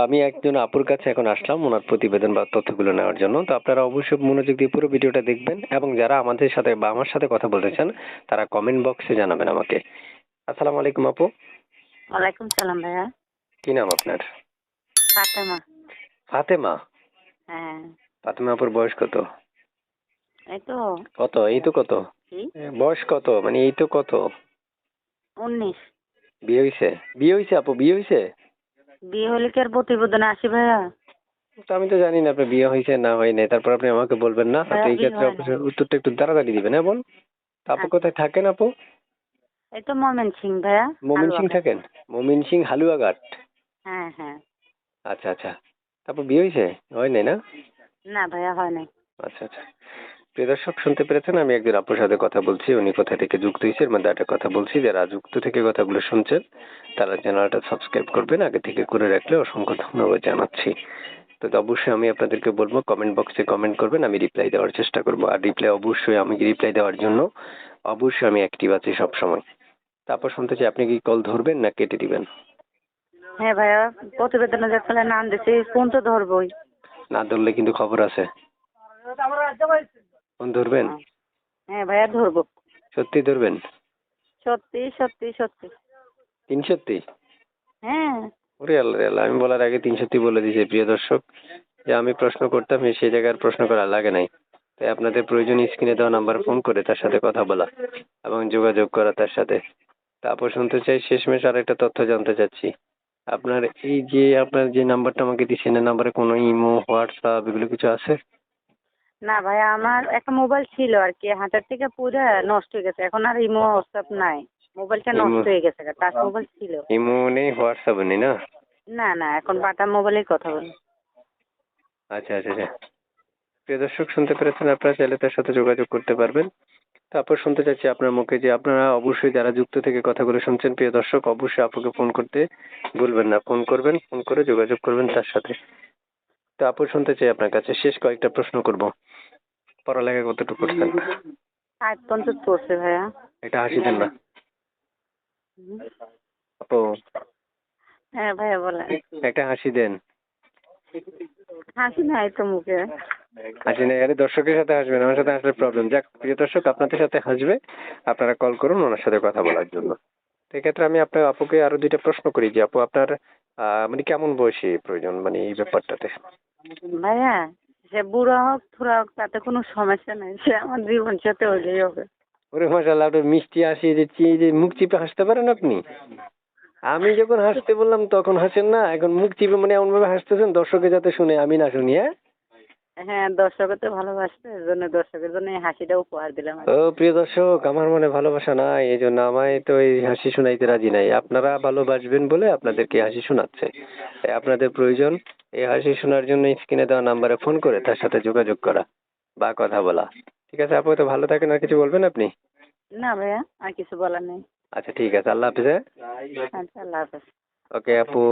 আমি একজন আপুর কাছে এখন আসলাম ওনার প্রতিবেদন বা তথ্যগুলো নেওয়ার জন্য। তো আপনারা অবশ্যই মনোযোগ দিয়ে পুরো ভিডিওটা দেখবেন এবং যারা আমাদের সাথে বা আমার সাথে কথা বলতে চান তারা কমেন্ট বক্সে জানাবেন আমাকে। আসসালামু আলাইকুম আপু। ওয়ালাইকুম সালাম ভাইয়া। কি নাম আপনার? ফাতেমা। ফাতেমা। হ্যাঁ। ফাতেমা আপুর বয়স কত? এই তো কত? এই তো কত? কি বয়স কত? মানে এই তো কত? 19। বিয়ে হইছে? বিয়ে হইছে আপু, বিয়ে হইছে? বিয়ে হলে কি আর প্রতিবেদনে আসি ভাইয়া? তো আমি তো জানি না আপনার বিয়ে হয়েছে না হয় নাই, তারপর আপনি আমাকে বলবেন না? তো ভাইয়া এই বিয়ে ক্ষেত্রে হয় নাই। অবশ্যই উত্তরটা একটু তাড়াতাড়ি দিবেন, হ্যাঁ বোন। তো আপু আচ্ছা। কোথায় থাকেন আপু? এই তো ময়মনসিং ভাইয়া। মমিনসিং হালুয়াঘাট। থাকেন? মমিনসিং হালুয়াঘাট। হ্যাঁ হ্যাঁ। আচ্ছা আচ্ছা। তারপর বিয়ে হয়েছে? হয় নাই না? না ভাইয়া হয় নাই। আচ্ছা আচ্ছা। প্রিয় দর্শক শুনতে পেরেছেন, আমি একজন আপুর সাথে কথা বলছি, উনি কোথা থেকে যুক্ত হয়েছে এর মধ্যে একটা কথা বলছি। যারা যুক্ত থেকে কথাগুলো শুনছেন তারা চ্যানেলটা সাবস্ক্রাইব করবেন, আগে থেকে করে রাখলে অসংখ্য ধন্যবাদ জানাচ্ছি। তো অবশ্যই আমি আপনাদেরকে বলবো কমেন্ট বক্সে কমেন্ট করবেন, আমি রিপ্লাই দেওয়ার চেষ্টা করবো। আর রিপ্লাই অবশ্যই আমি রিপ্লাই দেওয়ার জন্য অবশ্যই আমি অ্যাক্টিভ আছি সবসময়। তারপর শুনতে চাই আপনি কি কল ধরবেন না কেটে দিবেন? হ্যাঁ ভাইয়া, প্রতিবেদনে যখন নাম দিচ্ছি ফোন তো ধরবই। না ধরলে কিন্তু খবর আছে। ফোন ধরবেন? হ্যাঁ ভাইয়া ধরবো। সত্যি ধরবেন? সত্যি সত্যি সত্যি। তিন সত্যি? হ্যাঁ। ওরে আল্লাহ রে আল্লাহ, আমি বলার আগে তিন সত্যি বলে দিয়েছে। প্রিয় দর্শক, যে আমি প্রশ্ন করতাম সেই জায়গার প্রশ্ন করা লাগে নাই। তাই আপনাদের প্রয়োজন স্ক্রিনে দেওয়া নাম্বার ফোন করে তার সাথে কথা বলা এবং যোগাযোগ করা তার সাথে। তারপর শুনতে চাই শেষমেশ আর একটা তথ্য জানতে চাচ্ছি। আপনার এই যে আপনার যে নাম্বারটা আমাকে দিচ্ছেন এই নাম্বারে কোনো ইমো হোয়াটসঅ্যাপ এগুলো কিছু আছে? না ভাইয়া, আমার একটা মোবাইল ছিল আর কি, হাতের থেকে পুরো নষ্ট হয়ে গেছে। এখন আর ইমো হোয়াটসঅ্যাপ নাই। মোবাইলটা ইমো নষ্ট হয়ে গেছে, টাচ মোবাইল ছিল। ইমো নেই, হোয়াটসঅ্যাপ নেই না? না না, এখন বাটা মোবাইলেই কথা বলি। আচ্ছা আচ্ছা আচ্ছা। প্রিয় দর্শক শুনতে পেরেছেন, আপনারা চাইলে তার সাথে যোগাযোগ করতে পারবেন। তারপর শুনতে চাচ্ছি আপনার মুখে যে আপনারা অবশ্যই যারা যুক্ত থেকে কথাগুলো শুনছেন প্রিয় দর্শক অবশ্যই আপুকে ফোন করতে ভুলবেন না। ফোন করবেন, ফোন করে যোগাযোগ করবেন তার সাথে। তো আপু শুনতে চাই আপনার কাছে শেষ কয়েকটা প্রশ্ন করব। পড়ালেখা কতটুকু করছেন? 8 পর্যন্ত পড়ছে ভাইয়া। একটা হাসি দেন না হুম। আপু, হ্যাঁ ভাইয়া বলেন। একটা হাসি দেন। হাসি নাই তো মুখে। হাসি নেই? আরে দর্শকের সাথে হাসবেন, আমার সাথে হাসলে প্রবলেম। যাক প্রিয় দর্শক আপনাদের সাথে হাসবে, আপনারা কল করুন ওনার সাথে কথা বলার জন্য। সেক্ষেত্রে আমি আপনার আপুকে আরো দুইটা প্রশ্ন করি যে আপু আপনার মানে কেমন বয়সী প্রয়োজন মানে এই ব্যাপারটাতে? ভাইয়া, সে বুড়ো হোক থুড়া হোক তাতে কোনো সমস্যা নেই, সে আমার জীবন সাথে হলেই হবে। ওরে মাশাআল্লাহ, আপনার মিষ্টি হাসি, যে মুখ চিপে হাসতে পারেন আপনি। আমি যখন হাসতে বললাম তখন হাসেন না, এখন মুখ চিপে মানে এমন ভাবে হাসতেছেন দর্শকে যাতে শুনে আমি না শুনি, হ্যাঁ? হ্যাঁ, দর্শকের তো ভালোবাসতে, এর জন্য দর্শকের জন্য এই হাসিটা উপহার দিলাম আর ও কি। প্রিয় দর্শক, আমার মনে ভালোবাসা নাই এই জন্য আমায় তো এই হাসি শোনাইতে রাজি নাই। আপনারা ভালোবাসবেন বলে আপনাদেরকে হাসি শোনাচ্ছে। তাই আপনাদের প্রয়োজন এই হাসি শোনার জন্য স্ক্রিনে দেওয়া নাম্বারে ফোন করে তার সাথে যোগাযোগ করা বা কথা বলা। ঠিক আছে আপু, তো ভালো থাকেন। আর কিছু বলবেন আপনি? না ভাইয়া, আর কিছু বলার নেই। আচ্ছা ঠিক আছে, আল্লাহ হাফিজ, হ্যাঁ? আচ্ছা, আল্লাহ হাফেজ। ওকে আপু।